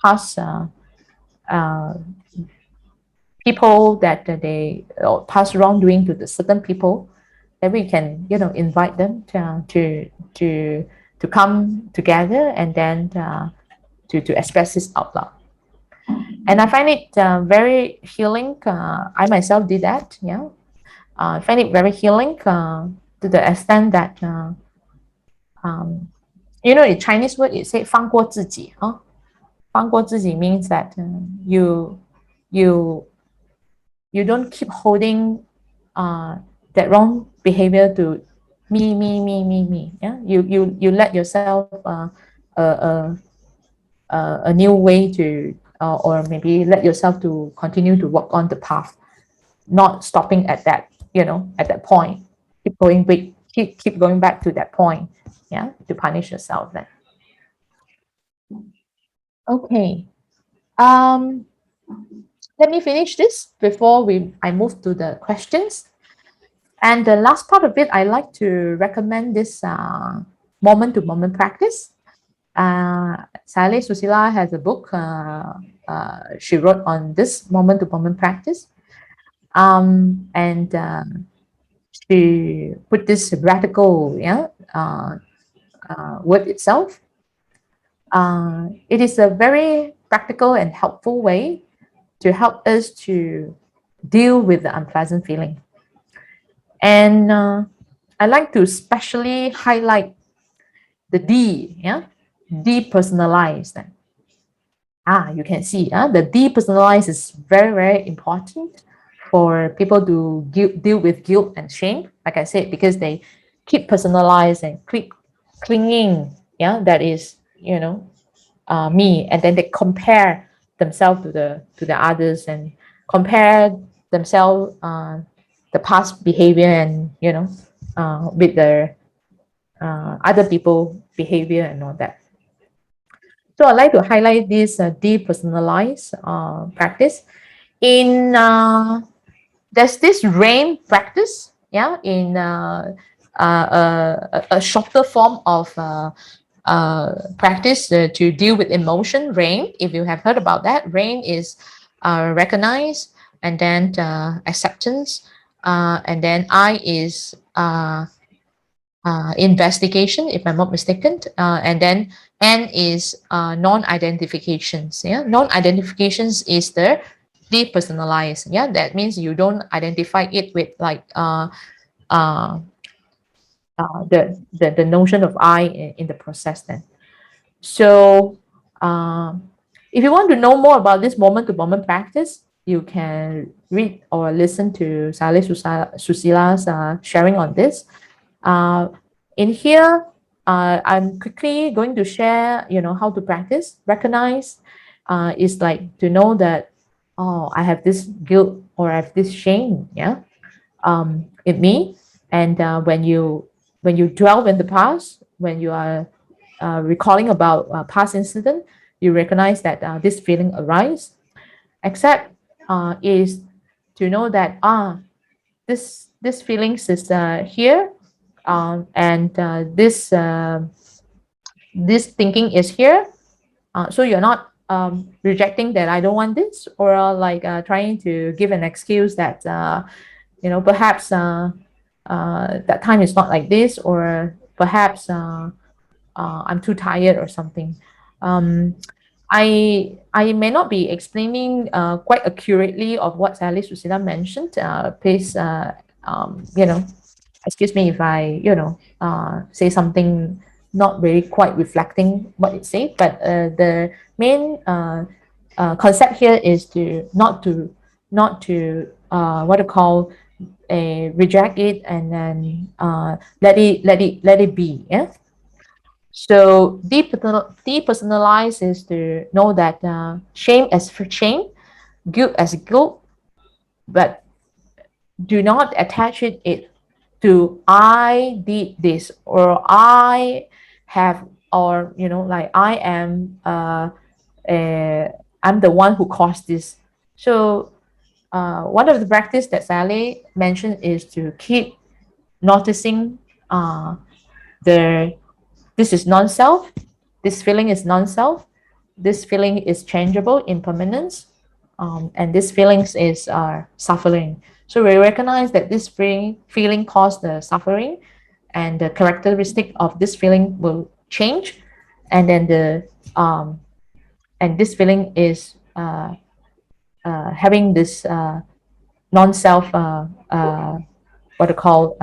past uh, people that they or past wrongdoing to the certain people, that we can invite them to come together and then to express this out loud. And I find it very healing. I myself did that. Yeah, I find it very healing to the extent that um, in Chinese word it say 放过自己. Huh? 放过自己 means that you you don't keep holding that wrong behavior to me. Yeah, you let yourself a, a new way to or maybe let yourself to continue to walk on the path, not stopping at that at that point. Keep going back to that point. Yeah, to punish yourself then. Okay. um Let me finish this before I move to the questions. And the last part of it, I like to recommend this moment-to-moment practice. Sally Susila has a book she wrote on this moment-to-moment practice. And she put this radical word itself. It is a very practical and helpful way to help us to deal with the unpleasant feeling. And I like to especially highlight the D, yeah, depersonalized. You can see the depersonalized is very, very important for people to deal with guilt and shame, like I said, because they keep personalized and keep clinging. Yeah, that is, me, and then they compare themselves to the others and compare themselves the past behavior and with their other people behavior and all that. So I'd like to highlight this depersonalized practice. In There's this RAIN practice, yeah, in a shorter form of practice to deal with emotion. RAIN, if you have heard about that, RAIN is recognize, and then acceptance, and then I is investigation, if I'm not mistaken, and then N is non-identifications. Yeah, non-identifications is the depersonalized. Yeah, that means you don't identify it with like uh, the notion of I in the process. Then, so if you want to know more about this moment-to-moment practice, you can read or listen to Sally Susila's sharing on this. In here, I'm quickly going to share, how to practice. Recognize is like to know that, oh, I have this guilt or I have this shame, yeah, in me. And when you dwell in the past, when you are recalling about past incident, you recognize that this feeling arise. Accept is to know that this feelings is here, and this thinking is here. So you're not rejecting that I don't want this, or like trying to give an excuse that perhaps that time is not like this, or perhaps I'm too tired or something. Um, I may not be explaining quite accurately of what Sally Susila mentioned. Please, excuse me if I, say something not really quite reflecting what it said. But the main concept here is to not to what to call reject it, and then let it be. Yeah. So depersonalize is to know that shame as for shame, guilt as guilt, but do not attach it to I did this, or I have, or like I am I'm the one who caused this. So one of the practice that Sally mentioned is to keep noticing the this is non-self, this feeling is non-self, this feeling is changeable, impermanence, and this feelings is suffering. So we recognize that this feeling caused the suffering, and the characteristic of this feeling will change, and then and this feeling is having this non-self what to call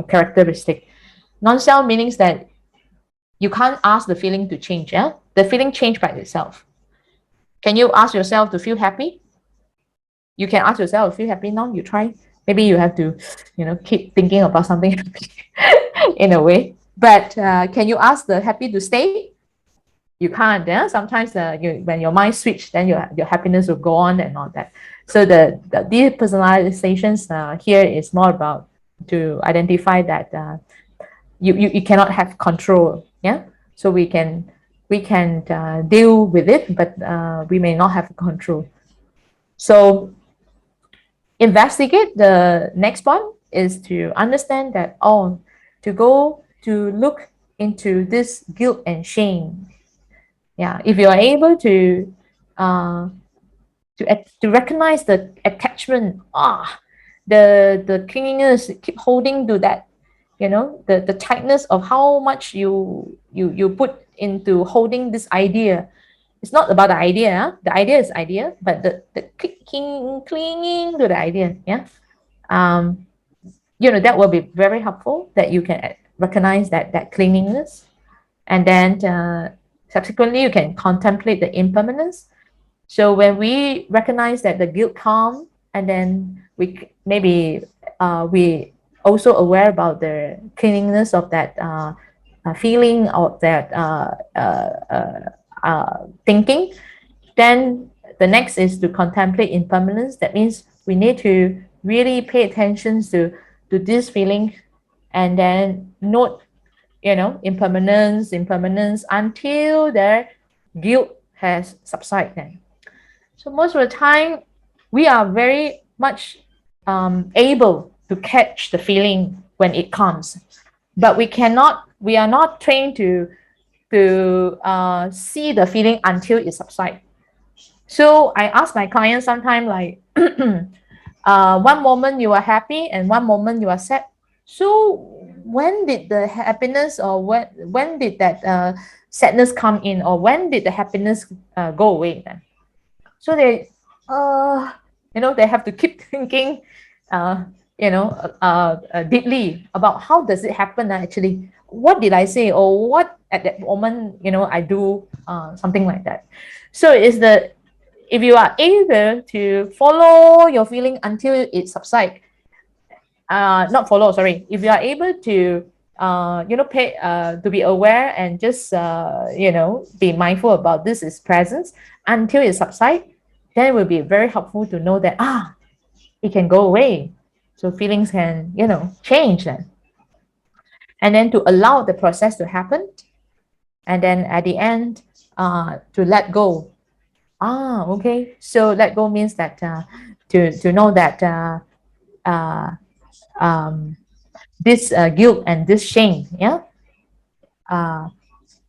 characteristic. Non-self meanings that you can't ask the feeling to change. Yeah, the feeling change by itself. Can you ask yourself to feel happy? You can ask yourself to feel happy now. You try. Maybe you have to, keep thinking about something happy in a way. But can you ask the happy to stay? You can't. Yeah. Sometimes when your mind switch, then your happiness will go on and all that. So the depersonalizations here is more about to identify that you cannot have control. Yeah. So we can deal with it, but we may not have control. So investigate, the next one is to understand that, to go to look into this guilt and shame. Yeah, if you are able uh, to recognize the attachment, the clinginess, keep holding to that, the tightness of how much you put into holding this idea. It's not about the idea. The idea is idea, but the clinging to the idea. Yeah. um that will be very helpful, that you can recognize that clinginess, and then subsequently you can contemplate the impermanence. So when we recognize that the guilt come, and then maybe we also aware about the cleanliness of that feeling, of that thinking, then the next is to contemplate impermanence. That means we need to really pay attention to this feeling, and then note, impermanence until their guilt has subsided. So most of the time, we are very much able to catch the feeling when it comes, but we are not trained to see the feeling until it subsides. So I ask my clients sometimes like, one moment you are happy and one moment you are sad. So when did the happiness, or when did that sadness come in, or when did the happiness go away then? So they, uh, they have to keep thinking, uh, deeply about how does it happen actually. What did I say, or what at that moment, I do something like that. So it's the if you are able to follow your feeling until it subsides, not follow, sorry, if you are able to pay to be aware and just be mindful about this is presence until it subsides, then it will be very helpful to know that it can go away, so feelings can change then, and then to allow the process to happen, and then at the end to let go. Okay, so let go means that to know that uh, um, this guilt and this shame, yeah, uh,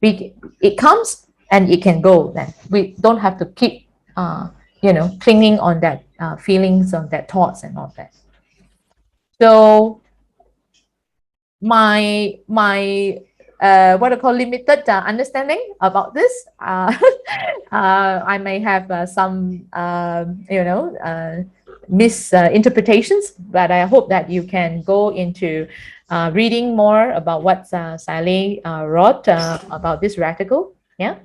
we it comes and it can go. Then we don't have to keep clinging on that feelings, on that thoughts and all that. So my what I call limited understanding about this. I may have some misinterpretations, but I hope that you can go into reading more about what Sally wrote about this radical. Yeah.